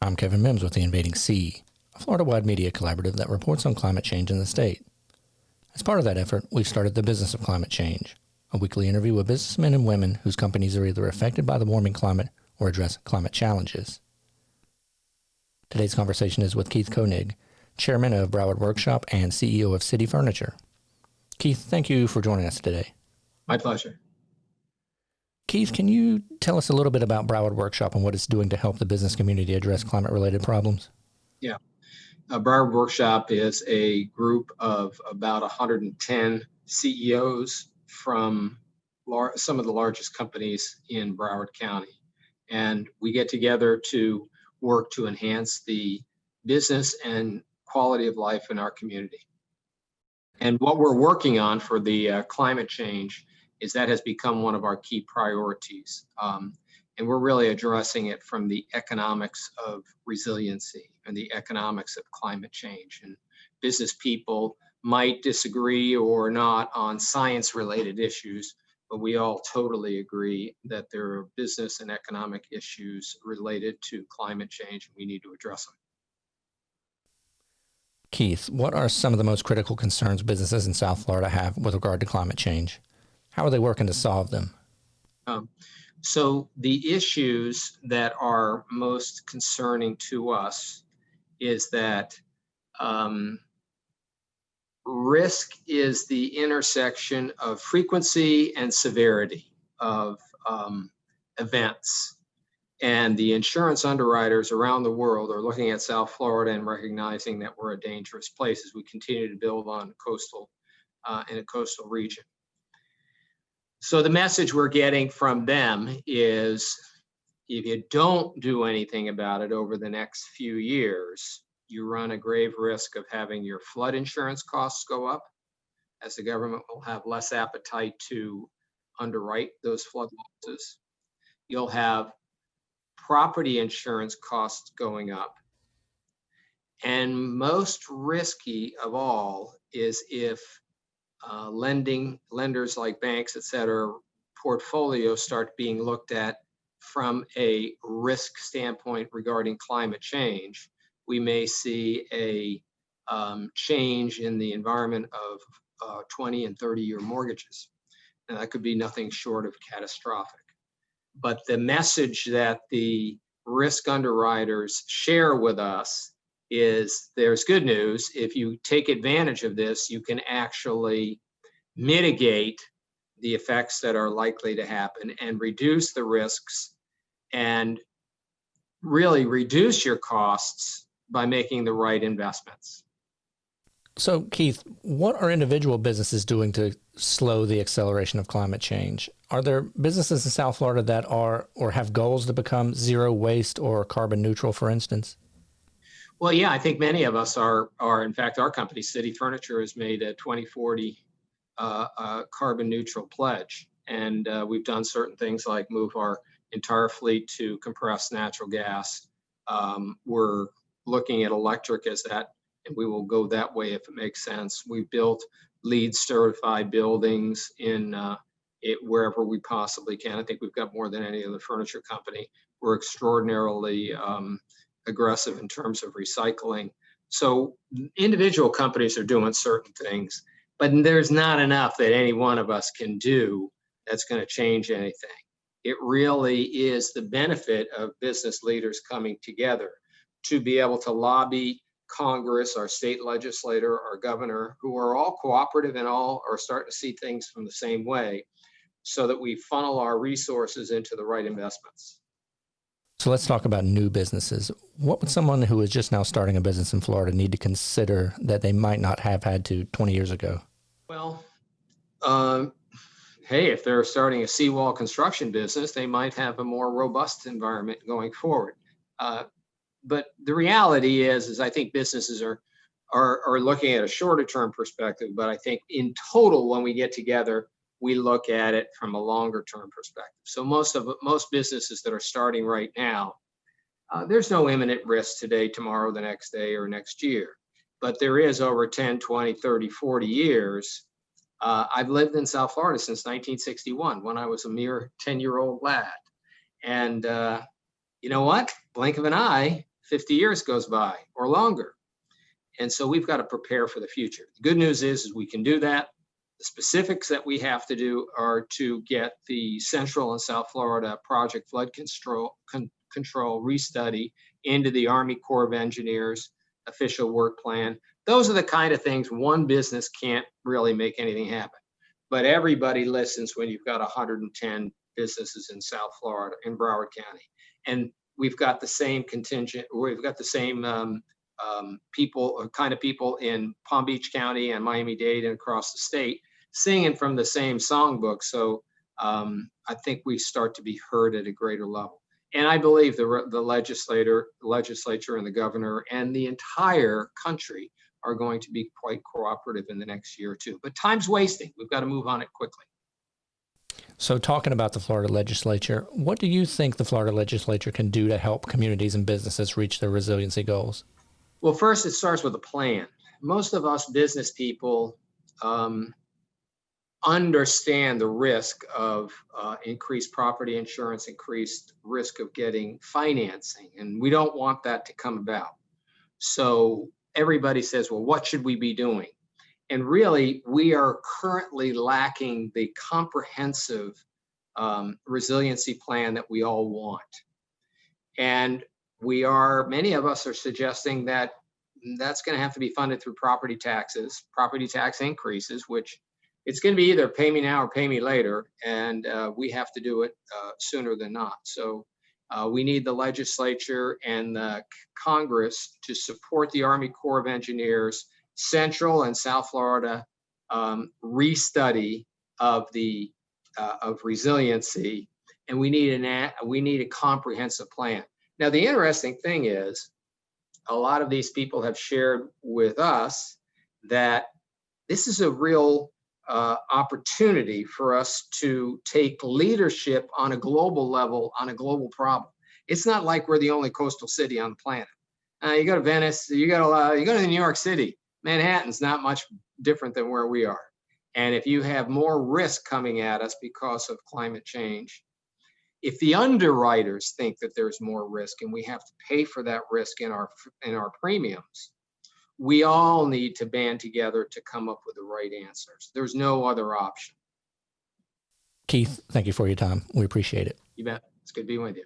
I'm Kevin Mims with the Invading Sea, a Florida-wide media collaborative that reports on climate change in the state. As part of that effort, we've started the Business of Climate Change, a weekly interview with businessmen and women whose companies are either affected by the warming climate or address climate challenges. Today's conversation is with Keith Koenig, chairman of Broward Workshop and CEO of City Furniture. Keith, thank you for joining us today. My pleasure. Keith, can you tell us a little bit about Broward Workshop and what it's doing to help the business community address climate-related problems? Yeah. Broward Workshop is a group of about 110 CEOs from some of the largest companies in Broward County. And we get together to work to enhance the business and quality of life in our community. And what we're working on for the climate change is that has become one of our key priorities. And we're really addressing it from the economics of resiliency and the economics of climate change. And business people might disagree or not on science-related issues, but we all totally agree that there are business and economic issues related to climate change, and we need to address them. Keith, what are some of the most critical concerns businesses in South Florida have with regard to climate change? How are they working to solve them? So the issues that are most concerning to us is that risk is the intersection of frequency and severity of events. And the insurance underwriters around the world are looking at South Florida and recognizing that we're a dangerous place as we continue to build on in a coastal region. So the message we're getting from them is if you don't do anything about it over the next few years, you run a grave risk of having your flood insurance costs go up, as the government will have less appetite to underwrite those flood losses. You'll have property insurance costs going up. And most risky of all is if lenders like banks, et cetera, portfolios start being looked at from a risk standpoint regarding climate change. We may see a change in the environment of 20 and 30-year mortgages. And that could be nothing short of catastrophic. But the message that the risk underwriters share with us is there's good news. If you take advantage of this, you can actually mitigate the effects that are likely to happen and reduce the risks and really reduce your costs by making the right investments. So, Keith, what are individual businesses doing to slow the acceleration of climate change? Are there businesses in South Florida that are or have goals to become zero waste or carbon neutral, for instance? Well, yeah, I think many of us are. In fact, our company, City Furniture, has made a 2040 carbon neutral pledge. And we've done certain things like move our entire fleet to compressed natural gas. We're looking at electric as that, and we will go that way if it makes sense. We've built LEED certified buildings in wherever we possibly can. I think we've got more than any other furniture company. We're extraordinarily aggressive in terms of recycling. So individual companies are doing certain things, but there's not enough that any one of us can do that's going to change anything. It really is the benefit of business leaders coming together to be able to lobby Congress, our state legislator, our governor, who are all cooperative and all are starting to see things from the same way, so that we funnel our resources into the right investments. So let's talk about new businesses. What would someone who is just now starting a business in Florida need to consider that they might not have had to 20 years ago? Well, hey, if they're starting a seawall construction business, they might have a more robust environment going forward. But the reality is I think businesses are looking at a shorter term perspective, but I think in total, when we get together, we look at it from a longer term perspective. So most businesses that are starting right now, there's no imminent risk today, tomorrow, the next day, or next year. But there is over 10, 20, 30, 40 years. I've lived in South Florida since 1961 when I was a mere 10-year-old lad. And you know what? Blink of an eye, 50 years goes by or longer. And so we've got to prepare for the future. The good news is we can do that. The specifics that we have to do are to get the Central and South Florida Project Flood Control restudy into the Army Corps of Engineers official work plan. Those are the kind of things one business can't really make anything happen. But everybody listens when you've got 110 businesses in South Florida, in Broward County. And we've got the same contingent, we've got the same kind of people in Palm Beach County and Miami-Dade and across the state singing from the same songbook. So I think we start to be heard at a greater level. And I believe the legislature and the governor and the entire country are going to be quite cooperative in the next year or two. But time's wasting. We've got to move on it quickly. So talking about the Florida legislature, what do you think the Florida legislature can do to help communities and businesses reach their resiliency goals? Well, first, it starts with a plan. Most of us business people understand the risk of increased property insurance, increased risk of getting financing, and we don't want that to come about. So everybody says, well, what should we be doing? And really, we are currently lacking the comprehensive resiliency plan that we all want. And many of us are suggesting that that's going to have to be funded through property tax increases, which it's going to be either pay me now or pay me later. And we have to do it sooner than not. So we need the legislature and the Congress to support the Army Corps of Engineers Central and South Florida restudy of resiliency, and we need a comprehensive plan. Now, the interesting thing is, a lot of these people have shared with us that this is a real opportunity for us to take leadership on a global level on a global problem. It's not like we're the only coastal city on the planet. You go to Venice, you go to New York City. Manhattan's not much different than where we are. And if you have more risk coming at us because of climate change, if the underwriters think that there's more risk and we have to pay for that risk in our premiums, we all need to band together to come up with the right answers. There's no other option. Keith, thank you for your time. We appreciate it. You bet. It's good being with you.